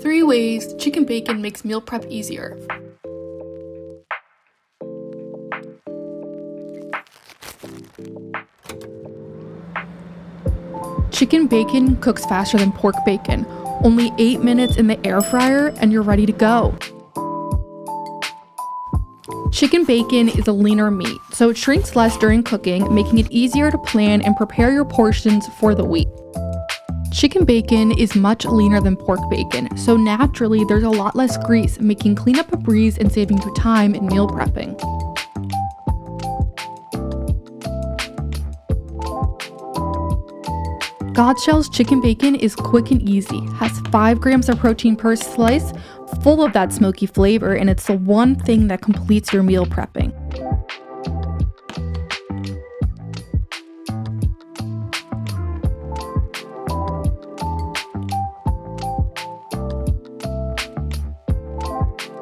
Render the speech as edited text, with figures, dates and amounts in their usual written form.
3 ways chicken bacon makes meal prep easier. Chicken bacon cooks faster than pork bacon. Only 8 minutes in the air fryer and you're ready to go. Chicken bacon is a leaner meat, so it shrinks less during cooking, making it easier to plan and prepare your portions for the week. Chicken bacon is much leaner than pork bacon, so naturally there's a lot less grease, making cleanup a breeze and saving you time in meal prepping. Godshall's chicken bacon is quick and easy, has 5 grams of protein per slice, full of that smoky flavor, and it's the one thing that completes your meal prepping.